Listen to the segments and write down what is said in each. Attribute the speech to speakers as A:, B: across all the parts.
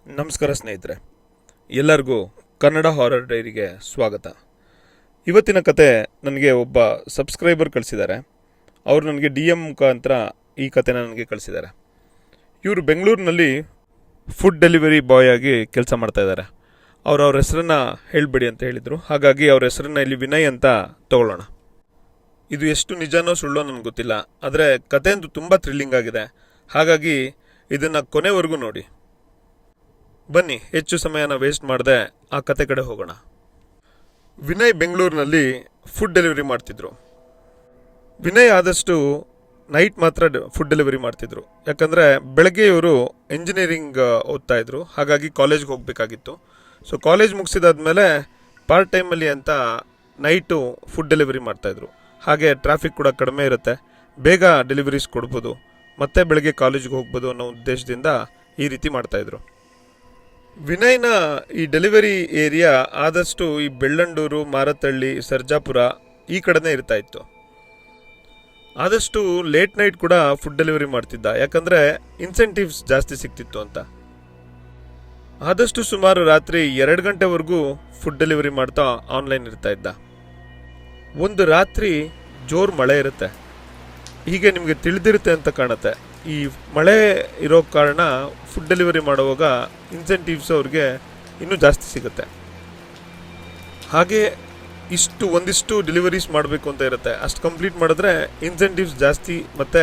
A: ನಮಸ್ಕಾರ ಸ್ನೇಹಿತರೆ, ಎಲ್ಲರಿಗೂ ಕನ್ನಡ ಹಾರರ್ ಡೈರಿಗೆ ಸ್ವಾಗತ. ಇವತ್ತಿನ ಕತೆ ನನಗೆ ಒಬ್ಬ ಸಬ್ಸ್ಕ್ರೈಬರ್ ಕಳಿಸಿದ್ದಾರೆ. ಅವರು ನನಗೆ DM ಮುಖಾಂತರ ಈ ಕತೆನ ನನಗೆ ಕಳಿಸಿದ್ದಾರೆ. ಇವರು ಬೆಂಗಳೂರಿನಲ್ಲಿ ಫುಡ್ ಡೆಲಿವರಿ ಬಾಯ್ ಆಗಿ ಕೆಲಸ ಮಾಡ್ತಾ ಇದ್ದಾರೆ. ಅವ್ರ ಹೆಸರನ್ನು ಹೇಳಬೇಡಿ ಅಂತ ಹೇಳಿದರು. ಹಾಗಾಗಿ ಅವ್ರ ಹೆಸರನ್ನು ಇಲ್ಲಿ ವಿನಯ್ ಅಂತ ತಗೊಳ್ಳೋಣ. ಇದು ಎಷ್ಟು ನಿಜನೋ ಸುಳ್ಳೋ ನನಗೆ ಗೊತ್ತಿಲ್ಲ, ಆದರೆ ಕತೆ ಅಂತೂ ತುಂಬ ಥ್ರಿಲ್ಲಿಂಗ್ ಆಗಿದೆ. ಹಾಗಾಗಿ ಇದನ್ನು ಕೊನೆವರೆಗೂ ನೋಡಿ. ಬನ್ನಿ, ಹೆಚ್ಚು ಸಮಯನ ವೇಸ್ಟ್ ಮಾಡದೆ ಆ ಕತೆ ಕಡೆ ಹೋಗೋಣ. ವಿನಯ್ ಬೆಂಗಳೂರಿನಲ್ಲಿ ಫುಡ್ ಡೆಲಿವರಿ ಮಾಡ್ತಿದ್ರು. ವಿನಯ್ ಆದಷ್ಟು ನೈಟ್ ಮಾತ್ರ ಫುಡ್ ಡೆಲಿವರಿ ಮಾಡ್ತಿದ್ರು. ಯಾಕಂದರೆ ಬೆಳಗ್ಗೆ ಇವರು ಇಂಜಿನಿಯರಿಂಗ್ ಓದ್ತಾ ಇದ್ರು, ಹಾಗಾಗಿ ಕಾಲೇಜ್ಗೆ ಹೋಗಬೇಕಾಗಿತ್ತು. ಸೊ ಕಾಲೇಜ್ ಮುಗಿಸಿದಾದ್ಮೇಲೆ ಪಾರ್ಟ್ ಟೈಮಲ್ಲಿ ಅಂತ ನೈಟು ಫುಡ್ ಡೆಲಿವರಿ ಮಾಡ್ತಾಯಿದ್ರು. ಹಾಗೆ ಟ್ರಾಫಿಕ್ ಕೂಡ ಕಡಿಮೆ ಇರುತ್ತೆ, ಬೇಗ ಡೆಲಿವರೀಸ್ ಕೊಡ್ಬೋದು, ಮತ್ತೆ ಬೆಳಗ್ಗೆ ಕಾಲೇಜ್ಗೆ ಹೋಗ್ಬೋದು ಅನ್ನೋ ಉದ್ದೇಶದಿಂದ ಈ ರೀತಿ ಮಾಡ್ತಾಯಿದ್ರು. ವಿನಯ್ನ ಈ ಡೆಲಿವರಿ ಏರಿಯಾ ಆದಷ್ಟು ಈ ಬೆಳ್ಳಂಡೂರು, ಮಾರತಳ್ಳಿ, ಸರ್ಜಾಪುರ ಈ ಕಡೆನೇ ಇರ್ತಾ ಇತ್ತು. ಆದಷ್ಟು ಲೇಟ್ ನೈಟ್ ಕೂಡ ಫುಡ್ ಡೆಲಿವರಿ ಮಾಡ್ತಿದ್ದ, ಯಾಕಂದರೆ ಇನ್ಸೆಂಟಿವ್ಸ್ ಜಾಸ್ತಿ ಸಿಗ್ತಿತ್ತು ಅಂತ. ಆದಷ್ಟು ಸುಮಾರು ರಾತ್ರಿ 2 ಗಂಟೆವರೆಗೂ ಫುಡ್ ಡೆಲಿವರಿ ಮಾಡ್ತಾ ಆನ್ಲೈನ್ ಇರ್ತಾ ಇದ್ದ. ಒಂದು ರಾತ್ರಿ ಜೋರು ಮಳೆ ಇರುತ್ತೆ. ಹೀಗೆ ನಿಮಗೆ ತಿಳಿದಿರುತ್ತೆ ಅಂತ ಕಾಣುತ್ತೆ. ಈ ಮಳೆ ಇರೋ ಕಾರಣ ಫುಡ್ ಡೆಲಿವರಿ ಮಾಡುವಾಗ ಇನ್ಸೆಂಟಿವ್ಸ್ ಅವ್ರಿಗೆ ಇನ್ನೂ ಜಾಸ್ತಿ ಸಿಗುತ್ತೆ. ಹಾಗೆ ಒಂದಿಷ್ಟು ಡೆಲಿವರೀಸ್ ಮಾಡಬೇಕು ಅಂತ ಇರುತ್ತೆ. ಅಷ್ಟು ಕಂಪ್ಲೀಟ್ ಮಾಡಿದ್ರೆ ಇನ್ಸೆಂಟಿವ್ಸ್ ಜಾಸ್ತಿ, ಮತ್ತು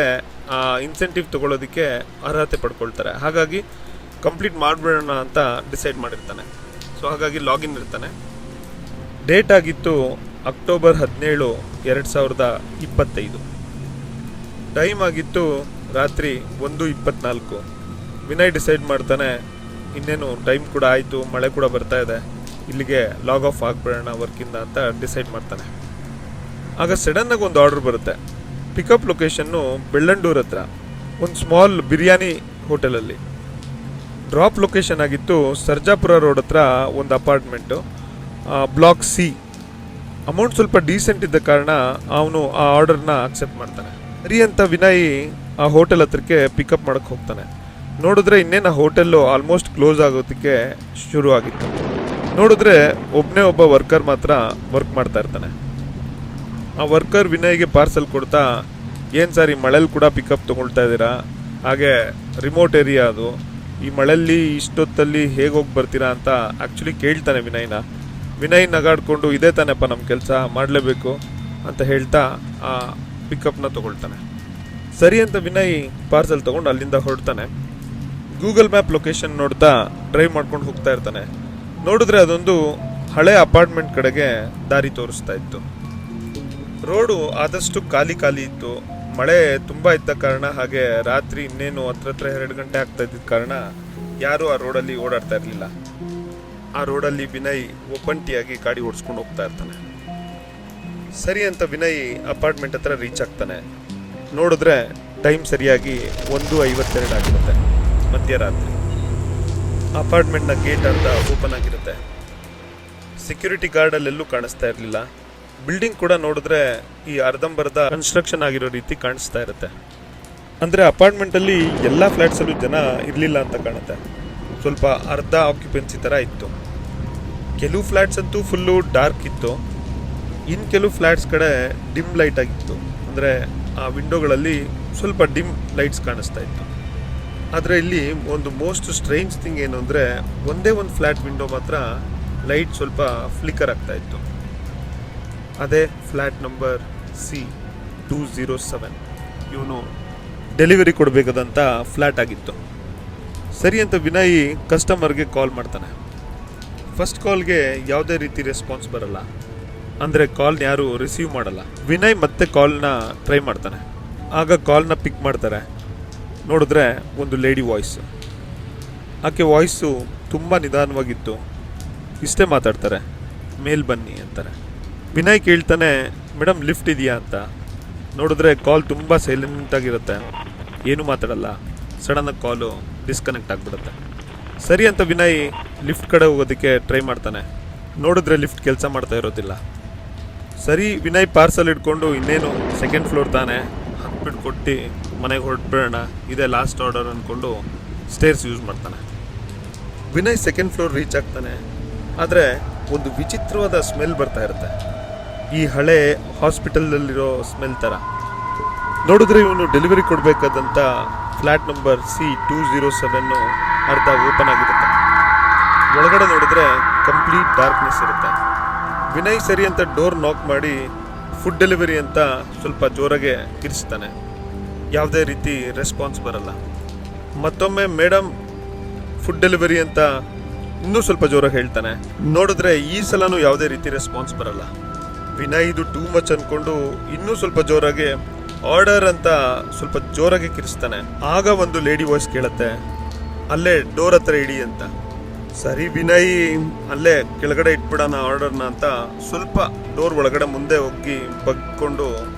A: ಆ ಇನ್ಸೆಂಟಿವ್ ತೊಗೊಳ್ಳೋದಕ್ಕೆ ಅರ್ಹತೆ ಪಡ್ಕೊಳ್ತಾರೆ. ಹಾಗಾಗಿ ಕಂಪ್ಲೀಟ್ ಮಾಡಿಬಿಡೋಣ ಅಂತ ಡಿಸೈಡ್ ಮಾಡಿರ್ತಾನೆ. ಸೊ ಹಾಗಾಗಿ ಲಾಗಿನ್ ಇರ್ತಾನೆ. ಡೇಟ್ ಆಗಿತ್ತು ಅಕ್ಟೋಬರ್ 17, 2025. ಟೈಮ್ ಆಗಿತ್ತು ರಾತ್ರಿ 1:24. ವಿನಯ್ ಡಿಸೈಡ್ ಮಾಡ್ತಾನೆ, ಇನ್ನೇನು ಟೈಮ್ ಕೂಡ ಆಯಿತು, ಮಳೆ ಕೂಡ ಬರ್ತಾ ಇದೆ, ಇಲ್ಲಿಗೆ ಲಾಗ್ ಆಫ್ ಆಗಿಬಿಡೋಣ ವರ್ಕಿಂದ ಅಂತ ಡಿಸೈಡ್ ಮಾಡ್ತಾನೆ. ಆಗ ಸಡನ್ನಾಗಿ ಒಂದು ಆರ್ಡರ್ ಬರುತ್ತೆ. ಪಿಕಪ್ ಲೊಕೇಶನ್ನು ಬೆಳ್ಳಂಡೂರು ಹತ್ರ ಒಂದು ಸ್ಮಾಲ್ ಬಿರಿಯಾನಿ ಹೋಟೆಲಲ್ಲಿ. ಡ್ರಾಪ್ ಲೊಕೇಶನ್ ಆಗಿತ್ತು ಸರ್ಜಾಪುರ ರೋಡ್ ಹತ್ರ ಒಂದು ಅಪಾರ್ಟ್ಮೆಂಟು, ಬ್ಲಾಕ್ C. ಅಮೌಂಟ್ ಸ್ವಲ್ಪ ಡೀಸೆಂಟ್ ಇದ್ದ ಕಾರಣ ಅವನು ಆ ಆರ್ಡರ್ನ ಅಕ್ಸೆಪ್ಟ್ ಮಾಡ್ತಾನೆ. ಸರಿ ಅಂತ ವಿನಯ್ ಆ ಹೋಟೆಲ್ ಹತ್ರಕ್ಕೆ ಪಿಕಪ್ ಮಾಡೋಕ್ಕೆ ಹೋಗ್ತಾನೆ. ನೋಡಿದ್ರೆ ಇನ್ನೇನು ಆ ಹೋಟೆಲ್ಲು ಆಲ್ಮೋಸ್ಟ್ ಕ್ಲೋಸ್ ಆಗೋದಕ್ಕೆ ಶುರು ಆಗಿತ್ತು. ನೋಡಿದ್ರೆ ಒಬ್ಬ ವರ್ಕರ್ ಮಾತ್ರ ವರ್ಕ್ ಮಾಡ್ತಾ ಇರ್ತಾನೆ. ಆ ವರ್ಕರ್ ವಿನಯ್ಗೆ ಪಾರ್ಸಲ್ ಕೊಡ್ತಾ, ಏನು ಸರ್ ಈ ಮಳೆಯಲ್ಲಿ ಕೂಡ ಪಿಕಪ್ ತೊಗೊಳ್ತಾ ಇದ್ದೀರಾ, ಹಾಗೆ ರಿಮೋಟ್ ಏರಿಯಾ ಅದು, ಈ ಮಳೆಯಲ್ಲಿ ಇಷ್ಟೊತ್ತಲ್ಲಿ ಹೇಗೆ ಹೋಗಿ ಬರ್ತೀರಾ ಅಂತ ಆ್ಯಕ್ಚುಲಿ ಕೇಳ್ತಾನೆ ವಿನಯ್ನ. ವಿನಯ್ ನಗಾಡ್ಕೊಂಡು, ಇದೇ ತಾನೆಪ್ಪ ನಮ್ಮ ಕೆಲಸ, ಮಾಡಲೇಬೇಕು ಅಂತ ಹೇಳ್ತಾ ಆ ಪಿಕಪ್ನ ತೊಗೊಳ್ತಾನೆ. ಸರಿ ಅಂತ ವಿನಯ್ ಪಾರ್ಸಲ್ ತೊಗೊಂಡು ಅಲ್ಲಿಂದ ಹೊರಡ್ತಾನೆ. ಗೂಗಲ್ ಮ್ಯಾಪ್ ಲೊಕೇಶನ್ ನೋಡ್ತಾ ಡ್ರೈವ್ ಮಾಡ್ಕೊಂಡು ಹೋಗ್ತಾ ಇರ್ತಾನೆ. ನೋಡಿದ್ರೆ ಅದೊಂದು ಹಳೆ ಅಪಾರ್ಟ್ಮೆಂಟ್ ಕಡೆಗೆ ದಾರಿ ತೋರಿಸ್ತಾ ಇತ್ತು. ರೋಡು ಆದಷ್ಟು ಖಾಲಿ ಇತ್ತು. ಮಳೆ ತುಂಬ ಇದ್ದ ಕಾರಣ, ಹಾಗೆ ರಾತ್ರಿ ಇನ್ನೇನು ಹತ್ರ 2 ಗಂಟೆ ಆಗ್ತಾ ಇದ್ದ ಕಾರಣ ಯಾರೂ ಆ ರೋಡಲ್ಲಿ ಓಡಾಡ್ತಾ ಇರಲಿಲ್ಲ. ಆ ರೋಡಲ್ಲಿ ವಿನಯ್ ಒಬ್ಬಂಟಿಯಾಗಿ ಗಾಡಿ ಓಡಿಸ್ಕೊಂಡು ಹೋಗ್ತಾ ಇರ್ತಾನೆ. ಸರಿ ಅಂತ ವಿನಯ್ ಅಪಾರ್ಟ್ಮೆಂಟ್ ಹತ್ರ ರೀಚ್ ಆಗ್ತಾನೆ. ನೋಡಿದ್ರೆ ಟೈಮ್ ಸರಿಯಾಗಿ 1:52 ಆಗಿರುತ್ತೆ, ಮಧ್ಯರಾತ್ರಿ. ಅಪಾರ್ಟ್ಮೆಂಟ್ನ ಗೇಟ್ ಅರ್ಧ ಓಪನ್ ಆಗಿರುತ್ತೆ. ಸೆಕ್ಯೂರಿಟಿ ಗಾರ್ಡಲ್ಲೆಲ್ಲೂ ಕಾಣಿಸ್ತಾ ಇರಲಿಲ್ಲ. ಬಿಲ್ಡಿಂಗ್ ಕೂಡ ನೋಡಿದ್ರೆ ಈ ಅರ್ಧಂಬರ್ಧ ಕನ್ಸ್ಟ್ರಕ್ಷನ್ ಆಗಿರೋ ರೀತಿ ಕಾಣಿಸ್ತಾ ಇರುತ್ತೆ. ಅಂದರೆ ಅಪಾರ್ಟ್ಮೆಂಟಲ್ಲಿ ಎಲ್ಲ ಫ್ಲ್ಯಾಟ್ಸಲ್ಲೂ ಜನ ಇರಲಿಲ್ಲ ಅಂತ ಕಾಣುತ್ತೆ. ಸ್ವಲ್ಪ ಅರ್ಧ ಆಕ್ಯುಪೆನ್ಸಿ ಥರ ಇತ್ತು. ಕೆಲವು ಫ್ಲ್ಯಾಟ್ಸ್ ಅಂತೂ ಫುಲ್ಲು ಡಾರ್ಕ್ ಇತ್ತು, ಇನ್ನು ಕೆಲವು ಫ್ಲ್ಯಾಟ್ಸ್ ಕಡೆ ಡಿಮ್ ಲೈಟ್ ಆಗಿತ್ತು. ಅಂದರೆ ಆ ವಿಂಡೋಗಳಲ್ಲಿ ಸ್ವಲ್ಪ ಡಿಮ್ ಲೈಟ್ಸ್ ಕಾಣಿಸ್ತಾ ಇತ್ತು. ಆದರೆ ಇಲ್ಲಿ ಒಂದು ಮೋಸ್ಟ್ ಸ್ಟ್ರೇಂಜ್ ಥಿಂಗ್ ಏನು ಅಂದರೆ, ಒಂದೇ ಒಂದು ಫ್ಲ್ಯಾಟ್ ವಿಂಡೋ ಮಾತ್ರ ಲೈಟ್ ಸ್ವಲ್ಪ ಫ್ಲಿಕರ್ ಆಗ್ತಾ ಇತ್ತು. ಅದೇ ಫ್ಲ್ಯಾಟ್ ನಂಬರ್ C207. ಇವನು ಡೆಲಿವರಿ ಕೊಡಬೇಕಾದಂಥ ಫ್ಲ್ಯಾಟ್ ಆಗಿತ್ತು. ಸರಿ ಅಂತ ವಿನಯ್ ಕಸ್ಟಮರ್ಗೆ ಕಾಲ್ ಮಾಡ್ತಾನೆ. ಫಸ್ಟ್ ಕಾಲ್ಗೆ ಯಾವುದೇ ರೀತಿ ರೆಸ್ಪಾನ್ಸ್ ಬರಲ್ಲ, ಅಂದರೆ ಕಾಲ್ನ ಯಾರು ರಿಸೀವ್ ಮಾಡಲ್ಲ. ವಿನಯ್ ಮತ್ತೆ ಕಾಲ್ನ ಟ್ರೈ ಮಾಡ್ತಾನೆ. ಆಗ ಕಾಲ್ನ ಪಿಕ್ ಮಾಡ್ತಾರೆ. ನೋಡಿದ್ರೆ ಒಂದು ಲೇಡಿ ವಾಯ್ಸ್. ಆಕೆ ವಾಯ್ಸು ತುಂಬ ನಿಧಾನವಾಗಿತ್ತು. ಇಷ್ಟೇ ಮಾತಾಡ್ತಾರೆ, ಮೇಲ್ ಬನ್ನಿ ಅಂತಾರೆ. ವಿನಯ್ ಕೇಳ್ತಾನೆ, ಮೇಡಮ್ ಲಿಫ್ಟ್ ಇದೆಯಾ ಅಂತ. ನೋಡಿದ್ರೆ ಕಾಲ್ ತುಂಬ ಸೈಲೆಂಟಾಗಿರುತ್ತೆ, ಏನೂ ಮಾತಾಡಲ್ಲ. ಸಡನ್ನಾಗಿ ಕಾಲು ಡಿಸ್ಕನೆಕ್ಟ್ ಆಗಿಬಿಡುತ್ತೆ. ಸರಿ ಅಂತ ವಿನಯ್ ಲಿಫ್ಟ್ ಕಡೆ ಹೋಗೋದಕ್ಕೆ ಟ್ರೈ ಮಾಡ್ತಾನೆ. ನೋಡಿದ್ರೆ ಲಿಫ್ಟ್ ಕೆಲಸ ಮಾಡ್ತಾ ಇರೋದಿಲ್ಲ. ಸರಿ ವಿನಯ್ ಪಾರ್ಸಲ್ ಇಟ್ಕೊಂಡು ಇನ್ನೇನು ಸೆಕೆಂಡ್ ಫ್ಲೋರ್ ತಾನೆ, ಹತ್ಬಿಟ್ಟು ಕೊಟ್ಟು ಮನೆಗೆ ಹೊರಟ್ಬಿಡೋಣ, ಇದೇ ಲಾಸ್ಟ್ ಆರ್ಡರ್ ಅಂದ್ಕೊಂಡು ಸ್ಟೇರ್ಸ್ ಯೂಸ್ ಮಾಡ್ತಾನೆ. ವಿನಯ್ ಸೆಕೆಂಡ್ ಫ್ಲೋರ್ ರೀಚ್ ಆಗ್ತಾನೆ. ಆದರೆ ಒಂದು ವಿಚಿತ್ರವಾದ ಸ್ಮೆಲ್ ಬರ್ತಾ ಇರುತ್ತೆ, ಈ ಹಳೆ ಹಾಸ್ಪಿಟಲಲ್ಲಿರೋ ಸ್ಮೆಲ್ ಥರ. ನೋಡಿದ್ರೆ ಇವನು ಡೆಲಿವರಿ ಕೊಡಬೇಕಾದಂಥ ಫ್ಲ್ಯಾಟ್ ನಂಬರ್ C207 ಅರ್ಧ ಓಪನ್ ಆಗಿರುತ್ತೆ. ಒಳಗಡೆ ನೋಡಿದ್ರೆ ಕಂಪ್ಲೀಟ್ ಡಾರ್ಕ್ನೆಸ್ ಇರುತ್ತೆ. ವಿನಯ್ ಸರಿ ಅಂತ ಡೋರ್ ನಾಕ್ ಮಾಡಿ ಫುಡ್ ಡೆಲಿವರಿ ಅಂತ ಸ್ವಲ್ಪ ಜೋರಾಗೆ ಕಿರಿಸ್ತಾನೆ. ಯಾವುದೇ ರೀತಿ ರೆಸ್ಪಾನ್ಸ್ ಬರಲ್ಲ. ಮತ್ತೊಮ್ಮೆ ಮೇಡಮ್ ಫುಡ್ ಡೆಲಿವರಿ ಅಂತ ಇನ್ನೂ ಸ್ವಲ್ಪ ಜೋರಾಗಿ ಹೇಳ್ತಾನೆ. ನೋಡಿದ್ರೆ ಈ ಸಲನೂ ಯಾವುದೇ ರೀತಿ ರೆಸ್ಪಾನ್ಸ್ ಬರಲ್ಲ. ವಿನಯ್ ಇದು ಟೂ ಮಚ್ ಅಂದ್ಕೊಂಡು ಇನ್ನೂ ಸ್ವಲ್ಪ ಜೋರಾಗಿ ಆರ್ಡರ್ ಅಂತ ಸ್ವಲ್ಪ ಜೋರಾಗಿ ಕಿರಿಸ್ತಾನೆ. ಆಗ ಒಂದು ಲೇಡಿ ವಾಯ್ಸ್ ಕೇಳುತ್ತೆ, ಅಲ್ಲೇ ಡೋರ್ ಹತ್ರ ಇಡಿ ಅಂತ. ಸರಿ ವಿನಯ್ ಅಲ್ಲೇ ಕೆಳಗಡೆ ಇಟ್ಬಿಡೋಣ ಆರ್ಡರ್ನ ಅಂತ ಸ್ವಲ್ಪ ಡೋರ್ ಒಳಗಡೆ ಮುಂದೆ ಹೋಗಿ ಬಗ್ಕೊಂಡು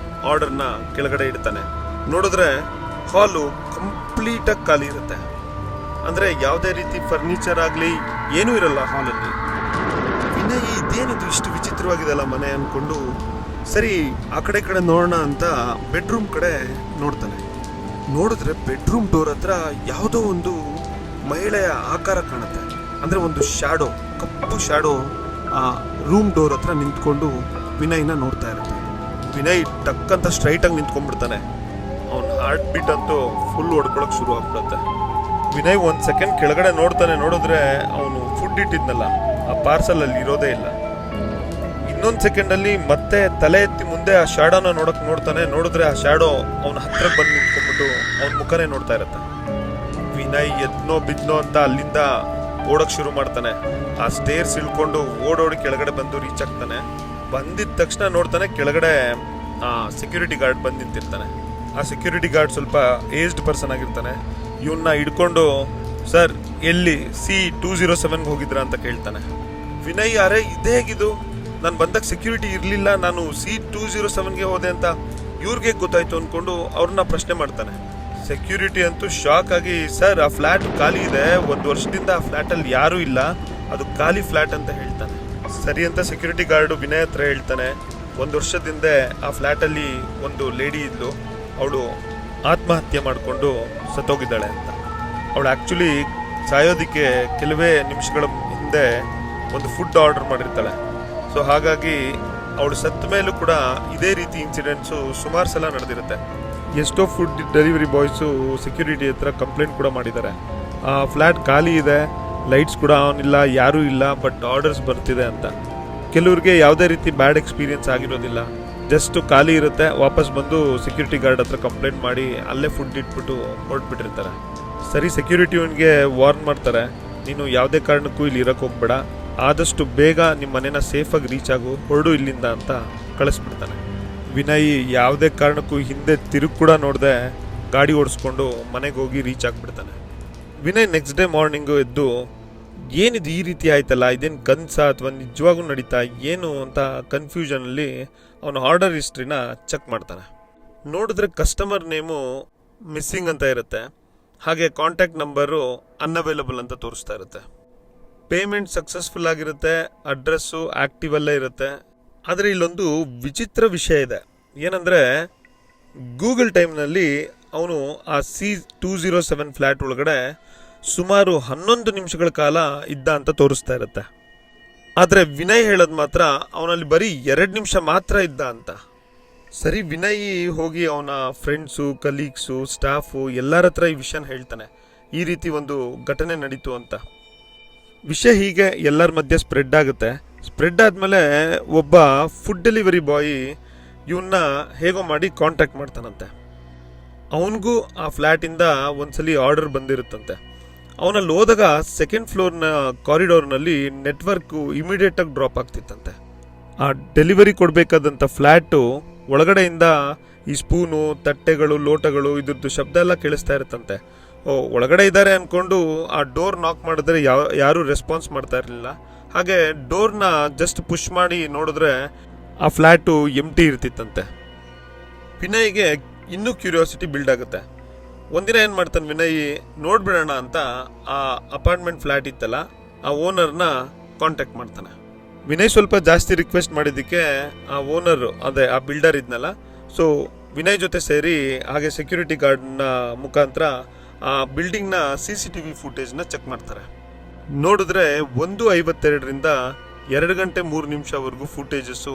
A: ಆರ್ಡರ್ನ ಕೆಳಗಡೆ ಇಡ್ತಾನೆ. ನೋಡಿದ್ರೆ ಹಾಲು ಕಂಪ್ಲೀಟಾಗಿ ಖಾಲಿ ಇರುತ್ತೆ. ಅಂದರೆ ಯಾವುದೇ ರೀತಿ ಫರ್ನಿಚರ್ ಆಗಲಿ ಏನೂ ಇರಲ್ಲ ಹಾಲಲ್ಲಿ. ವಿನಯ್ ಇದೇನಿದು ಇಷ್ಟು ವಿಚಿತ್ರವಾಗಿದೆಲ್ಲ ಮನೆ ಅಂದ್ಕೊಂಡು ಸರಿ ಆ ಕಡೆ ನೋಡೋಣ ಅಂತ ಬೆಡ್ರೂಮ್ ಕಡೆ ನೋಡ್ತಾನೆ. ನೋಡಿದ್ರೆ ಬೆಡ್ರೂಮ್ ಡೋರ್ ಹತ್ರ ಯಾವುದೋ ಒಂದು ಮಹಿಳೆಯ ಆಕಾರ ಕಾಣುತ್ತೆ. ಅಂದರೆ ಒಂದು ಶ್ಯಾಡೋ, ಕಪ್ಪು ಶ್ಯಾಡೋ ಆ ರೂಮ್ ಡೋರ್ ಹತ್ರ ನಿಂತ್ಕೊಂಡು ವಿನಯ್ನ ನೋಡ್ತಾ ಇರುತ್ತೆ. ವಿನಯ್ ಟಕ್ ಅಂತ ಸ್ಟ್ರೈಟಾಗಿ ನಿಂತ್ಕೊಂಡ್ಬಿಡ್ತಾನೆ. ಅವನ ಹಾರ್ಟ್ ಬೀಟ್ ಅಂತೂ ಫುಲ್ ಹೊಡ್ಕೊಳಕ್ಕೆ ಶುರು ಆಗ್ಬಿಡುತ್ತೆ. ವಿನಯ್ ಒಂದು ಸೆಕೆಂಡ್ ಕೆಳಗಡೆ ನೋಡ್ತಾನೆ. ನೋಡಿದ್ರೆ ಅವನು ಫುಡ್ ಇಟ್ಟಿದ್ನಲ್ಲ ಆ ಪಾರ್ಸಲಲ್ಲಿ ಇರೋದೇ ಇಲ್ಲ. ಇನ್ನೊಂದು ಸೆಕೆಂಡಲ್ಲಿ ಮತ್ತೆ ತಲೆ ಎತ್ತಿ ಮುಂದೆ ಆ ಶ್ಯಾಡೋನ ನೋಡ್ತಾನೆ. ನೋಡಿದ್ರೆ ಆ ಶ್ಯಾಡೋ ಅವನ ಹತ್ರಕ್ಕೆ ಬಂದು ನಿಂತ್ಕೊಂಡ್ಬಿಟ್ಟು ಅವನ ಮುಖನೇ ನೋಡ್ತಾ ಇರುತ್ತೆ. ವಿನಯ್ ಎದ್ನೋ ಬಿದ್ನೋ ಅಂತ ಅಲ್ಲಿಂದ ಓಡೋಕೆ ಶುರು ಮಾಡ್ತಾನೆ. ಆ ಸ್ಟೇರ್ಸ್ ಇಳ್ಕೊಂಡು ಓಡೋಡಿ ಕೆಳಗಡೆ ಬಂದು ರೀಚ್ ಆಗ್ತಾನೆ. ಬಂದಿದ್ದ ತಕ್ಷಣ ನೋಡ್ತಾನೆ ಕೆಳಗಡೆ ಸೆಕ್ಯೂರಿಟಿ ಗಾರ್ಡ್ ಬಂದು ನಿಂತಿರ್ತಾನೆ. ಆ ಸೆಕ್ಯೂರಿಟಿ ಗಾರ್ಡ್ ಸ್ವಲ್ಪ ಏಜ್ಡ್ ಪರ್ಸನ್ ಆಗಿರ್ತಾನೆ. ಇವನ್ನ ಹಿಡ್ಕೊಂಡು ಸರ್ ಎಲ್ಲಿ C207 ಹೋಗಿದ್ರ ಅಂತ ಕೇಳ್ತಾನೆ. ವಿನಯ್ ಅರೆ ಇದೇ ಹೇಗಿದು, ನಾನು ಬಂದಾಗ ಸೆಕ್ಯೂರಿಟಿ ಇರಲಿಲ್ಲ, ನಾನು C207ಗೆ ಹೋದೆ ಅಂತ ಇವ್ರಿಗೆ ಗೊತ್ತಾಯ್ತು ಅಂದ್ಕೊಂಡು ಅವ್ರನ್ನ ಪ್ರಶ್ನೆ ಮಾಡ್ತಾನೆ. ಸೆಕ್ಯೂರಿಟಿ ಅಂತೂ ಶಾಕ್ ಆಗಿ ಸರ್ ಆ ಫ್ಲ್ಯಾಟ್ ಖಾಲಿ ಇದೆ, 1 ವರ್ಷದಿಂದ ಆ ಫ್ಲ್ಯಾಟಲ್ಲಿ ಯಾರೂ ಇಲ್ಲ, ಅದು ಖಾಲಿ ಫ್ಲ್ಯಾಟ್ ಅಂತ ಹೇಳ್ತಾನೆ. ಸರಿ ಅಂತ ಸೆಕ್ಯೂರಿಟಿ ಗಾರ್ಡು ವಿನಯ್ ಹತ್ರ ಹೇಳ್ತಾನೆ, 1 ವರ್ಷದಿಂದ ಆ ಫ್ಲ್ಯಾಟಲ್ಲಿ ಒಂದು ಲೇಡಿ ಇದ್ಲು, ಅವಳು ಆತ್ಮಹತ್ಯೆ ಮಾಡಿಕೊಂಡು ಸತ್ತೋಗಿದ್ದಾಳೆ ಅಂತ. ಅವಳು ಆ್ಯಕ್ಚುಲಿ ಸಾಯೋದಕ್ಕೆ ಕೆಲವೇ ನಿಮಿಷಗಳ ಹಿಂದೆ ಒಂದು ಫುಡ್ ಆರ್ಡರ್ ಮಾಡಿರ್ತಾಳೆ. ಸೊ ಹಾಗಾಗಿ ಅವಳು ಸತ್ತ ಮೇಲೂ ಕೂಡ ಇದೇ ರೀತಿ ಇನ್ಸಿಡೆಂಟ್ಸು ಸುಮಾರು ಸಲ ನಡೆದಿರುತ್ತೆ. ಎಷ್ಟೋ ಫುಡ್ ಡೆಲಿವರಿ ಬಾಯ್ಸು ಸೆಕ್ಯೂರಿಟಿ ಹತ್ರ ಕಂಪ್ಲೇಂಟ್ ಕೂಡ ಮಾಡಿದ್ದಾರೆ, ಆ ಫ್ಲ್ಯಾಟ್ ಖಾಲಿ ಇದೆ, ಲೈಟ್ಸ್ ಕೂಡ ಆನ್ ಇಲ್ಲ, ಯಾರೂ ಇಲ್ಲ, ಬಟ್ ಆರ್ಡರ್ಸ್ ಬರ್ತಿದೆ ಅಂತ. ಕೆಲವ್ರಿಗೆ ಯಾವುದೇ ರೀತಿ ಬ್ಯಾಡ್ ಎಕ್ಸ್ಪೀರಿಯನ್ಸ್ ಆಗಿರೋದಿಲ್ಲ, ಜಸ್ಟ್ ಖಾಲಿ ಇರುತ್ತೆ, ವಾಪಸ್ ಬಂದು ಸೆಕ್ಯೂರಿಟಿ ಗಾರ್ಡ್ ಹತ್ರ ಕಂಪ್ಲೇಂಟ್ ಮಾಡಿ ಅಲ್ಲೇ ಫುಡ್ ಇಟ್ಬಿಟ್ಟು ಹೊರಟ್ಬಿಟ್ಟಿರ್ತಾರೆ. ಸರಿ ಸೆಕ್ಯೂರಿಟಿಯವನಿಗೆ ವಾರ್ನ್ ಮಾಡ್ತಾರೆ, ನೀನು ಯಾವುದೇ ಕಾರಣಕ್ಕೂ ಇಲ್ಲಿ ಇರೋಕ್ಕೆ ಹೋಗ್ಬೇಡ, ಆದಷ್ಟು ಬೇಗ ನಿಮ್ಮ ಮನೇನ ಸೇಫಾಗಿ ರೀಚ್ ಆಗು, ಹೊರಡು ಇಲ್ಲಿಂದ ಅಂತ ಕಳಿಸ್ಬಿಡ್ತಾನೆ. ವಿನಯ್ ಯಾವುದೇ ಕಾರಣಕ್ಕೂ ಹಿಂದೆ ತಿರುಗಿ ಕೂಡ ನೋಡದೆ ಗಾಡಿ ಓಡಿಸ್ಕೊಂಡು ಮನೆಗೆ ಹೋಗಿ ರೀಚ್ ಆಗಿಬಿಡ್ತಾನೆ. ವಿನಯ್ ನೆಕ್ಸ್ಟ್ ಡೇ ಮಾರ್ನಿಂಗು ಎದ್ದು ಏನಿದು ಈ ರೀತಿ ಆಯ್ತಲ್ಲ, ಇದೇನು ಕನಸ ಅಥವಾ ನಿಜವಾಗೂ ನಡೀತಾ ಏನು ಅಂತ ಕನ್ಫ್ಯೂಷನಲ್ಲಿ ಅವನು ಆರ್ಡರ್ ಹಿಸ್ಟ್ರಿನ ಚೆಕ್ ಮಾಡ್ತಾನೆ. ನೋಡಿದ್ರೆ ಕಸ್ಟಮರ್ ನೇಮು ಮಿಸ್ಸಿಂಗ್ ಅಂತ ಇರುತ್ತೆ, ಹಾಗೆ ಕಾಂಟ್ಯಾಕ್ಟ್ ನಂಬರು ಅನ್ಅವೈಲಬಲ್ ಅಂತ ತೋರಿಸ್ತಾ ಇರುತ್ತೆ. ಪೇಮೆಂಟ್ ಸಕ್ಸಸ್ಫುಲ್ ಆಗಿರುತ್ತೆ, ಅಡ್ರೆಸ್ಸು ಆ್ಯಕ್ಟಿವಲ್ಲೇ ಇರುತ್ತೆ. ಆದರೆ ಇಲ್ಲೊಂದು ವಿಚಿತ್ರ ವಿಷಯ ಇದೆ, ಏನಂದರೆ ಗೂಗಲ್ ಟೈಮ್ನಲ್ಲಿ ಅವನು ಆ C207 ಫ್ಲ್ಯಾಟ್ ಒಳಗಡೆ ಸುಮಾರು 11 ನಿಮಿಷಗಳ ಕಾಲ ಇದ್ದ ಅಂತ ತೋರಿಸ್ತಾ ಇರುತ್ತೆ. ಆದರೆ ವಿನಯ್ ಹೇಳೋದು ಮಾತ್ರ ಅವನಲ್ಲಿ ಬರೀ 2 ನಿಮಿಷ ಮಾತ್ರ ಇದ್ದ ಅಂತ. ಸರಿ ವಿನಯ್ ಹೋಗಿ ಅವನ ಫ್ರೆಂಡ್ಸು, ಕಲೀಗ್ಸು, ಸ್ಟಾಫು ಎಲ್ಲರ ಹತ್ರ ಈ ವಿಷಯನ ಹೇಳ್ತಾನೆ, ಈ ರೀತಿ ಒಂದು ಘಟನೆ ನಡೀತು ಅಂತ. ವಿಷಯ ಹೀಗೆ ಎಲ್ಲರ ಮಧ್ಯೆ ಸ್ಪ್ರೆಡ್ ಆಗುತ್ತೆ. ಸ್ಪ್ರೆಡ್ ಆದಮೇಲೆ ಒಬ್ಬ ಫುಡ್ ಡೆಲಿವರಿ ಬಾಯ್ ಇವನ್ನ ಹೇಗೋ ಮಾಡಿ ಕಾಂಟ್ಯಾಕ್ಟ್ ಮಾಡ್ತಾನಂತೆ. ಅವನಿಗೂ ಆ ಫ್ಲ್ಯಾಟಿಂದ ಒಂದ್ಸಲಿ ಆರ್ಡರ್ ಬಂದಿರುತ್ತಂತೆ. ಅವನಲ್ಲಿ ಹೋದಾಗ ಸೆಕೆಂಡ್ ಫ್ಲೋರ್ನ ಕಾರಿಡೋರ್ನಲ್ಲಿ ನೆಟ್ವರ್ಕು ಇಮಿಡಿಯೇಟಾಗಿ ಡ್ರಾಪ್ ಆಗ್ತಿತ್ತಂತೆ. ಆ ಡೆಲಿವರಿ ಕೊಡಬೇಕಾದಂಥ ಫ್ಲ್ಯಾಟು ಒಳಗಡೆಯಿಂದ ಈ ಸ್ಪೂನು, ತಟ್ಟೆಗಳು, ಲೋಟಗಳು ಇದ್ರದ್ದು ಶಬ್ದ ಎಲ್ಲ ಕೇಳಿಸ್ತಾ ಇರುತ್ತಂತೆ. ಒಳಗಡೆ ಇದ್ದಾರೆ ಅಂದ್ಕೊಂಡು ಆ ಡೋರ್ ನಾಕ್ ಮಾಡಿದ್ರೆ ಯಾರೂ ರೆಸ್ಪಾನ್ಸ್ ಮಾಡ್ತಾ ಇರಲಿಲ್ಲ. ಹಾಗೆ ಡೋರ್ನ ಜಸ್ಟ್ ಪುಷ್ ಮಾಡಿ ನೋಡಿದ್ರೆ ಆ ಫ್ಲ್ಯಾಟು ಎಂಟಿ ಇರ್ತಿತ್ತಂತೆ. ವಿನಯ್ಗೆ ಇನ್ನೂ ಕ್ಯೂರಿಯಾಸಿಟಿ ಬಿಲ್ಡ್ ಆಗುತ್ತೆ. ಒಂದಿನ ಏನು ಮಾಡ್ತಾನೆ ವಿನಯ್, ನೋಡ್ಬಿಡೋಣ ಅಂತ ಆ ಅಪಾರ್ಟ್ಮೆಂಟ್ ಫ್ಲ್ಯಾಟ್ ಇತ್ತಲ್ಲ ಆ ಓನರ್ನ ಕಾಂಟ್ಯಾಕ್ಟ್ ಮಾಡ್ತಾನೆ. ವಿನಯ್ ಸ್ವಲ್ಪ ಜಾಸ್ತಿ ರಿಕ್ವೆಸ್ಟ್ ಮಾಡಿದ್ದಕ್ಕೆ ಆ ಓನರ್, ಅದೇ ಆ ಬಿಲ್ಡರ್ ಇದ್ನಲ್ಲ, ಸೊ ವಿನಯ್ ಜೊತೆ ಸೇರಿ ಹಾಗೆ ಸೆಕ್ಯೂರಿಟಿ ಗಾರ್ಡ್ನ ಮುಖಾಂತರ ಆ ಬಿಲ್ಡಿಂಗ್ನ CCTV ಫುಟೇಜ್ನ ಚೆಕ್ ಮಾಡ್ತಾರೆ. ನೋಡಿದ್ರೆ 1:52ರಿಂದ 2 ಗಂಟೆ 3 ನಿಮಿಷವರೆಗೂ ಫುಟೇಜಸ್ಸು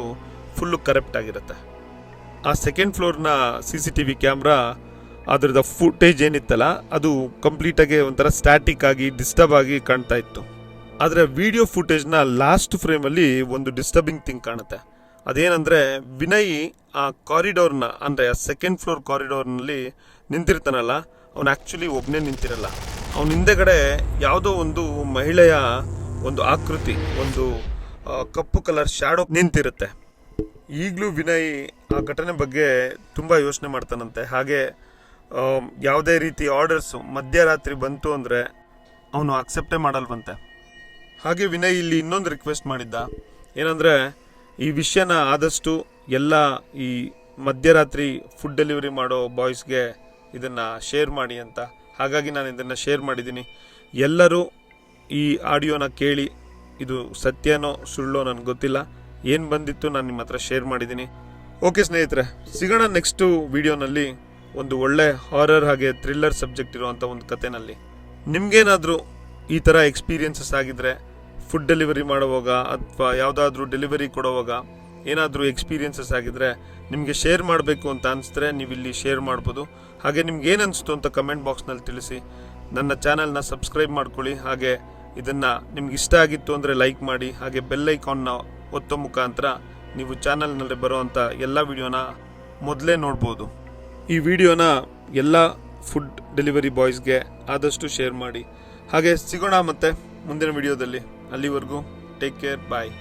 A: ಫುಲ್ಲು ಕರೆಕ್ಟ್ ಆಗಿರುತ್ತೆ. ಆ ಸೆಕೆಂಡ್ ಫ್ಲೋರ್ನ CCTV ಕ್ಯಾಮ್ರಾ ಅದರದ ಫುಟೇಜ್ ಏನಿತ್ತಲ್ಲ ಅದು ಕಂಪ್ಲೀಟಾಗಿ ಒಂಥರ ಸ್ಟ್ಯಾಟಿಕ್ ಆಗಿ ಡಿಸ್ಟರ್ಬ್ ಆಗಿ ಕಾಣ್ತಾ ಇತ್ತು. ಆದರೆ ವಿಡಿಯೋ ಫುಟೇಜ್ನ ಲಾಸ್ಟ್ ಫ್ರೇಮಲ್ಲಿ ಒಂದು ಡಿಸ್ಟರ್ಬಿಂಗ್ ಥಿಂಗ್ ಕಾಣುತ್ತೆ. ಅದೇನಂದರೆ ವಿನಯ್ ಆ ಕಾರಿಡೋರ್ನ ಅಂದರೆ ಆ ಸೆಕೆಂಡ್ ಫ್ಲೋರ್ ಕಾರಿಡೋರ್ನಲ್ಲಿ ನಿಂತಿರ್ತಾನಲ್ಲ, ಅವನು ಆ್ಯಕ್ಚುಲಿ ಒಬ್ಬನೇ ನಿಂತಿರಲ್ಲ. ಅವನ ಹಿಂದೆಗಡೆ ಯಾವುದೋ ಒಂದು ಮಹಿಳೆಯ ಒಂದು ಆಕೃತಿ, ಒಂದು ಕಪ್ಪು ಕಲರ್ ಶ್ಯಾಡೋ ನಿಂತಿರುತ್ತೆ. ಈಗಲೂ ವಿನಯ್ ಆ ಘಟನೆ ಬಗ್ಗೆ ತುಂಬ ಯೋಚನೆ ಮಾಡ್ತಾನಂತೆ. ಹಾಗೆ ಯಾವುದೇ ರೀತಿ ಆರ್ಡರ್ಸು ಮಧ್ಯರಾತ್ರಿ ಬಂತು ಅಂದರೆ ಅವನು ಅಕ್ಸೆಪ್ಟೇ ಮಾಡಲ್ವಂತೆ. ಹಾಗೆ ವಿನಯ್ ಇಲ್ಲಿ ಇನ್ನೊಂದು ರಿಕ್ವೆಸ್ಟ್ ಮಾಡಿದ್ದ, ಏನಂದರೆ ಈ ವಿಷಯನ ಆದಷ್ಟು ಎಲ್ಲ ಈ ಮಧ್ಯರಾತ್ರಿ ಫುಡ್ ಡೆಲಿವರಿ ಮಾಡೋ ಬಾಯ್ಸ್ಗೆ ಇದನ್ನು ಶೇರ್ ಮಾಡಿ ಅಂತ. ಹಾಗಾಗಿ ನಾನು ಇದನ್ನು ಶೇರ್ ಮಾಡಿದ್ದೀನಿ. ಎಲ್ಲರೂ ಈ ಆಡಿಯೋನ ಕೇಳಿ, ಇದು ಸತ್ಯನೋ ಸುಳ್ಳೋ ನನಗೆ ಗೊತ್ತಿಲ್ಲ, ಏನು ಬಂದಿತ್ತು ನಾನು ನಿಮ್ಮ ಹತ್ರ ಶೇರ್ ಮಾಡಿದ್ದೀನಿ. ಓಕೆ ಸ್ನೇಹಿತರೆ, ಸಿಗೋಣ ನೆಕ್ಸ್ಟು ವಿಡಿಯೋನಲ್ಲಿ ಒಂದು ಒಳ್ಳೆ ಹಾರರ್ ಹಾಗೆ ಥ್ರಿಲ್ಲರ್ ಸಬ್ಜೆಕ್ಟ್ ಇರುವಂಥ ಒಂದು ಕಥೆನಲ್ಲಿ. ನಿಮಗೇನಾದರೂ ಈ ಥರ ಎಕ್ಸ್ಪೀರಿಯನ್ಸಸ್ ಆಗಿದ್ರೆ, ಫುಡ್ ಡೆಲಿವರಿ ಮಾಡುವಾಗ ಅಥವಾ ಯಾವುದಾದ್ರೂ ಡೆಲಿವರಿ ಕೊಡುವಾಗ ಏನಾದರೂ ಎಕ್ಸ್ಪೀರಿಯನ್ಸಸ್ ಆಗಿದ್ರೆ ನಿಮಗೆ ಶೇರ್ ಮಾಡಬೇಕು ಅಂತ ಅನಿಸಿದ್ರೆ ನೀವು ಇಲ್ಲಿ ಶೇರ್ ಮಾಡ್ಬೋದು. ಹಾಗೆ ನಿಮ್ಗೆ ಏನು ಅನಿಸ್ತು ಅಂತ ಕಮೆಂಟ್ ಬಾಕ್ಸ್ನಲ್ಲಿ ತಿಳಿಸಿ. ನನ್ನ ಚಾನಲ್ನ ಸಬ್ಸ್ಕ್ರೈಬ್ ಮಾಡ್ಕೊಳ್ಳಿ. ಹಾಗೆ ಇದನ್ನು ನಿಮ್ಗೆ ಇಷ್ಟ ಆಗಿತ್ತು ಅಂದರೆ ಲೈಕ್ ಮಾಡಿ. ಹಾಗೆ ಬೆಲ್ ಐಕಾನ್ನ ಒತ್ತೋ ಮುಖಾಂತರ ನೀವು ಚಾನಲ್ನಲ್ಲಿ ಬರೋವಂಥ ಎಲ್ಲ ವಿಡಿಯೋನ ಮೊದಲೇ ನೋಡ್ಬೋದು. ಈ ವಿಡಿಯೋನ ಎಲ್ಲ ಫುಡ್ ಡೆಲಿವರಿ ಬಾಯ್ಸ್ಗೆ ಆದಷ್ಟು ಶೇರ್ ಮಾಡಿ. ಹಾಗೆ ಸಿಗೋಣ ಮತ್ತೆ ಮುಂದಿನ ವಿಡಿಯೋದಲ್ಲಿ. ಅಲ್ಲಿವರೆಗೂ ಟೇಕ್ ಕೇರ್, ಬಾಯ್.